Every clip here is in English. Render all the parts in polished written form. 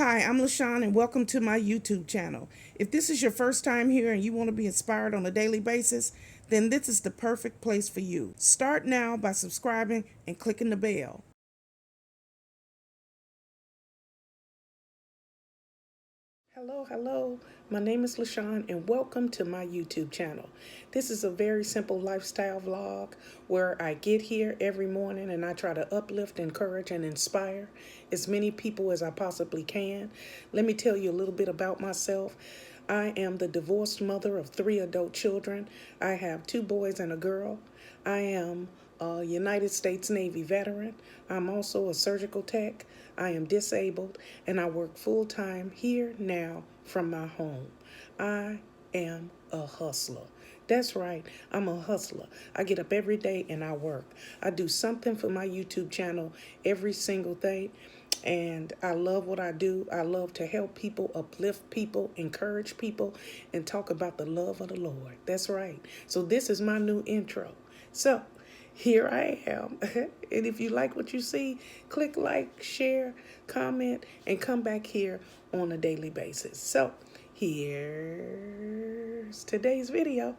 Hi, I'm LaShawn and welcome to my YouTube channel. If this is your first time here and you want to be inspired on a daily basis, then this is the perfect place for you. Start now by subscribing and clicking the bell. Hello. My name is LaShawn and welcome to my YouTube channel. This is a very simple lifestyle vlog where I get here every morning and I try to uplift, encourage, and inspire as many people as I possibly can. Let me tell you a little bit about myself. I am the divorced mother of 3 adult children. I have 2 boys and a girl. I am a United States Navy veteran. I'm also a surgical tech. I am disabled and I work full-time here now from my home. I am a hustler. That's right, I'm a hustler. I get up every day and I work. I do something for my YouTube channel every single day. And I love what I do. I love to help people, uplift people, encourage people, and talk about the love of the Lord. That's right. So this is my new intro. So here I am. And if you like what you see, click like, share, comment, and come back here on a daily basis. So here's today's video.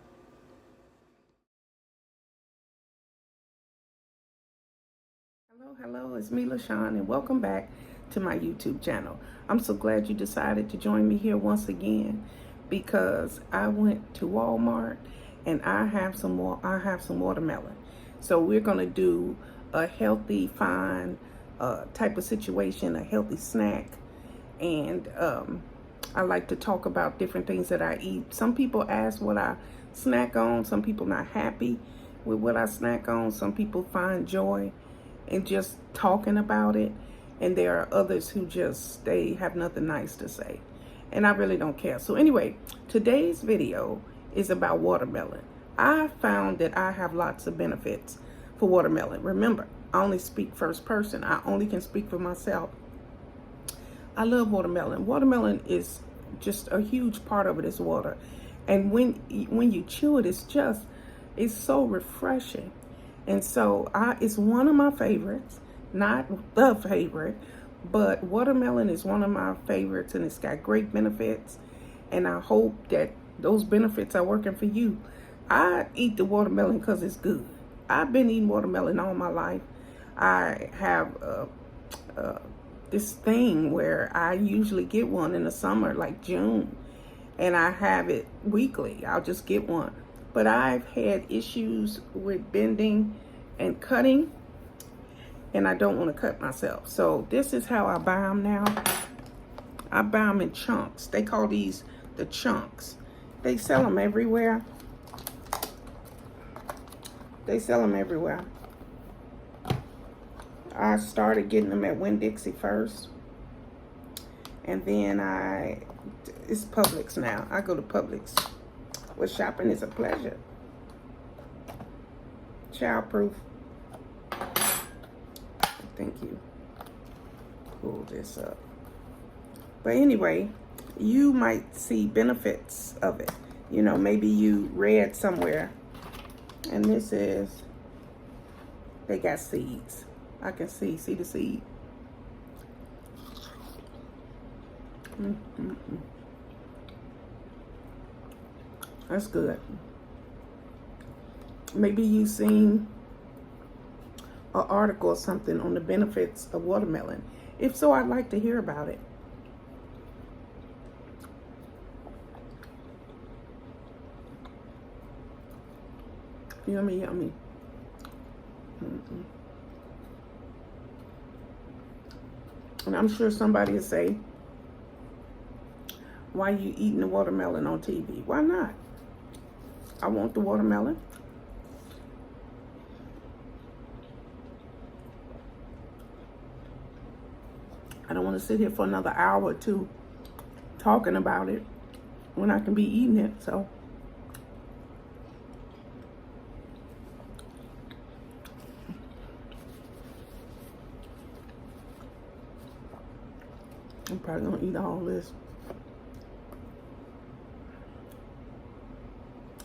Hello, it's me, LaShawn, and welcome back to my YouTube channel. I'm so glad you decided to join me here once again because I went to Walmart and I have some watermelon. So we're gonna do a healthy, fine type of situation, a healthy snack. And I like to talk about different things that I eat. Some people ask what I snack on. Some people not happy with what I snack on. Some people find joy and just talking about it, and there are others who just they have nothing nice to say, and I really don't care. So anyway, today's video is about watermelon. I found that I have lots of benefits for watermelon. Remember, I only speak first person. I only can speak for myself. I love watermelon. Watermelon is just a huge part of it is water, and when you chew it, it's so refreshing. And so it's one of my favorites, not the favorite, but watermelon is one of my favorites and it's got great benefits. And I hope that those benefits are working for you. I eat the watermelon because it's good. I've been eating watermelon all my life. I have this thing where I usually get one in the summer, like June, and I have it weekly. I'll just get one. But I've had issues with bending and cutting, and I don't want to cut myself. So this is how I buy them now. I buy them in chunks. They call these the chunks. They sell them everywhere. They sell them everywhere. I started getting them at Winn-Dixie first, and then it's Publix now. I go to Publix. Well, shopping is a pleasure. Childproof. Thank you. Pull this up. But anyway, you might see benefits of it. You know, maybe you read somewhere, and this is, they got seeds. I can see the seed. That's good. Maybe you've seen an article or something on the benefits of watermelon. If so, I'd like to hear about it. Yummy, yummy. And I'm sure somebody will say, why are you eating the watermelon on TV? Why not? I want the watermelon. I don't want to sit here for another hour or two talking about it when I can be eating it. So I'm probably gonna eat all this.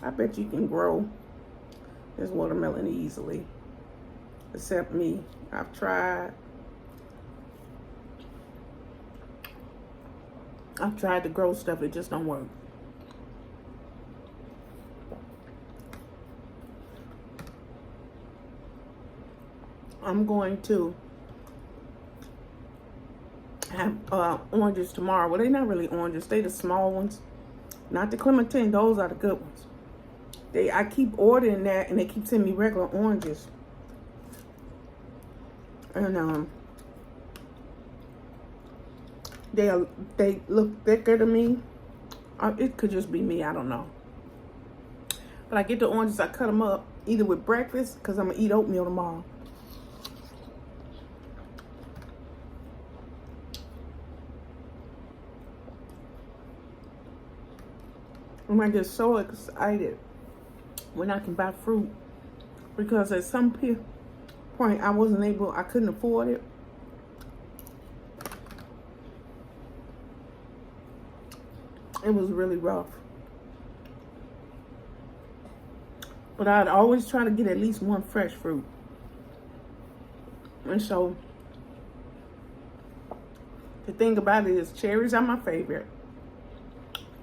I bet you can grow this watermelon easily. Except me. I've tried. I've tried to grow stuff, it just don't work. I'm going to have oranges tomorrow. Well, they're not really oranges. They the small ones. Not the clementine. Those are the good ones. I keep ordering that, and they keep sending me regular oranges. And they look thicker to me. It could just be me. I don't know. But I get the oranges. I cut them up either with breakfast, because I'm gonna eat oatmeal tomorrow. And I get so excited when I can buy fruit, because at some point I couldn't afford it. It was really rough. But I'd always try to get at least one fresh fruit. And so the thing about it is cherries are my favorite.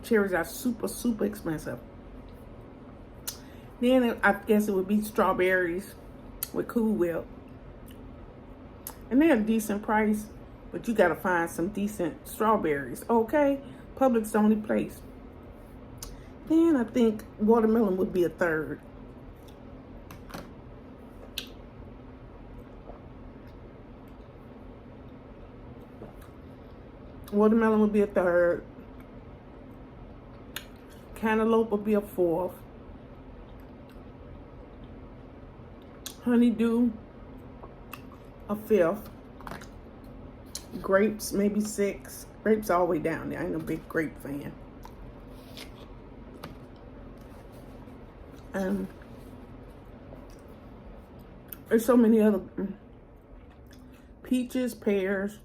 Cherries are super, super expensive. Then I guess it would be strawberries with Cool Whip. And they're a decent price, but you gotta find some decent strawberries, okay? Publix the only place. Then I think watermelon would be a third. Watermelon would be a third. Cantaloupe would be a fourth. Honeydew, a fifth. Grapes, maybe 6. Grapes all the way down there. I ain't a big grape fan. There's so many other peaches, pears.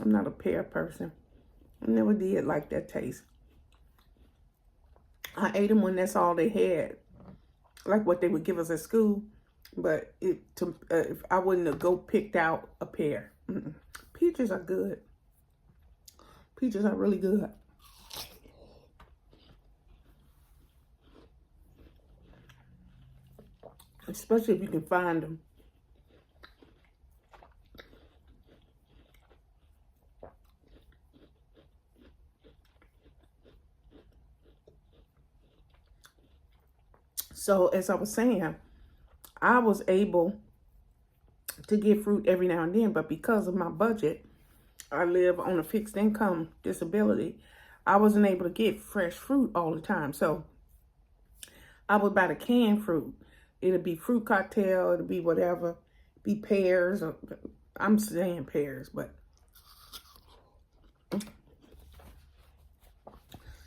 I'm not a pear person. I never did like that taste. I ate them when that's all they had, like what they would give us at school. But if I wouldn't have go picked out a pear. Peaches are good. Peaches are really good. Especially if you can find them. So as I was saying, I was able to get fruit every now and then, but because of my budget, I live on a fixed income disability, I wasn't able to get fresh fruit all the time. So I would buy the canned fruit. It'll be fruit cocktail, it'll be whatever, be pears, or I'm saying pears, but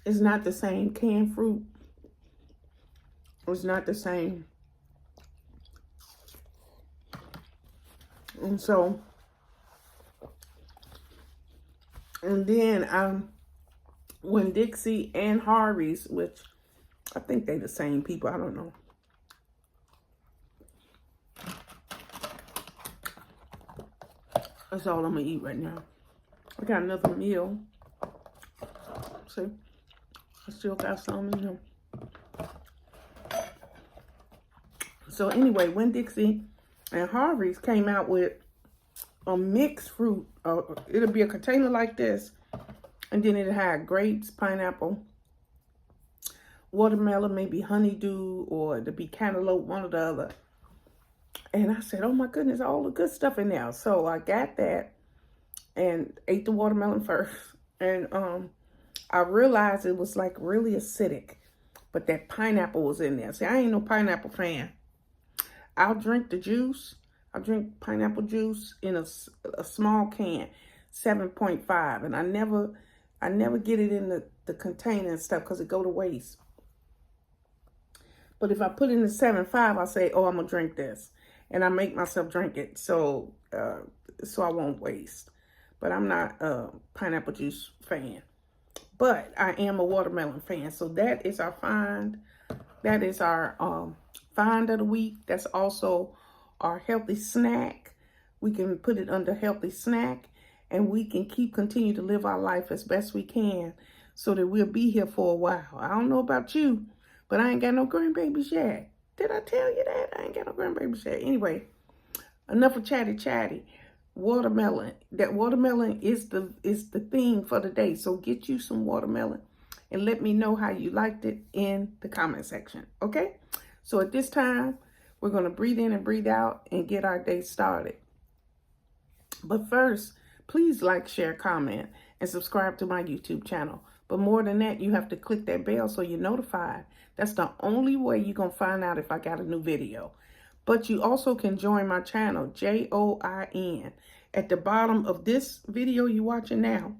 it's not the same. Canned fruit, it's not the same. And so, and then Winn-Dixie and Harvey's, which I think they're the same people, I don't know. That's all I'm gonna eat right now. I got another meal. See, I still got some in here. So anyway, Winn-Dixie and Harvey's came out with a mixed fruit. It'll be a container like this, and then it had grapes, pineapple, watermelon, maybe honeydew, or it'll be cantaloupe, one or the other. And I said, oh my goodness, all the good stuff in there. So I got that and ate the watermelon first. And I realized it was like really acidic, but that pineapple was in there. See, I ain't no pineapple fan. I'll drink the juice. I drink pineapple juice in a small can, 7.5. And I never get it in the container and stuff because it go to waste. But if I put it in the 7.5, I say, oh, I'm going to drink this. And I make myself drink it so I won't waste. But I'm not a pineapple juice fan. But I am a watermelon fan. So that is our find. That is our find of the week. That's also our healthy snack. We can put it under healthy snack. and we can continue to live our life as best we can so that we'll be here for a while. I don't know about you, but I ain't got no grandbabies yet. Did I tell you that? I ain't got no grandbabies yet. Anyway, enough of chatty. Watermelon. That watermelon is the theme for the day. So get you some watermelon and let me know how you liked it in the comment section. Okay? So at this time, we're going to breathe in and breathe out and get our day started. But first, please like, share, comment, and subscribe to my YouTube channel. But more than that, you have to click that bell so you're notified. That's the only way you're going to find out if I got a new video. But you also can join my channel, JOIN. At the bottom of this video you're watching now,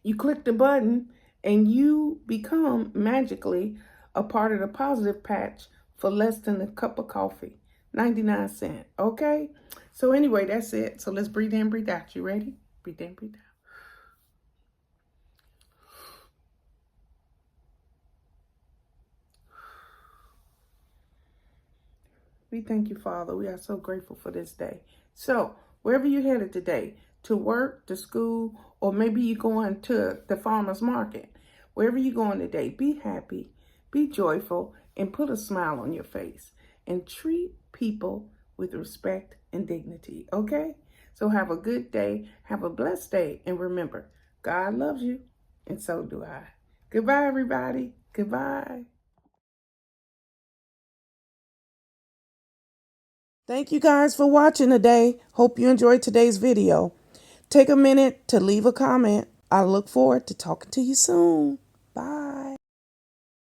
you click the button and you become magically a part of the positive patch for less than a cup of coffee. 99 cents, okay? So anyway, that's it. So let's breathe in, breathe out. You ready? Breathe in, breathe out. We thank you, Father. We are so grateful for this day. So wherever you're headed today, to work, to school, or maybe you're going to the farmer's market, wherever you're going today, be happy, be joyful, and put a smile on your face. And treat people with respect and dignity, okay? So have a good day, have a blessed day, and remember, God loves you, and so do I. Goodbye, everybody. Goodbye. Thank you guys for watching today. Hope you enjoyed today's video. Take a minute to leave a comment. I look forward to talking to you soon.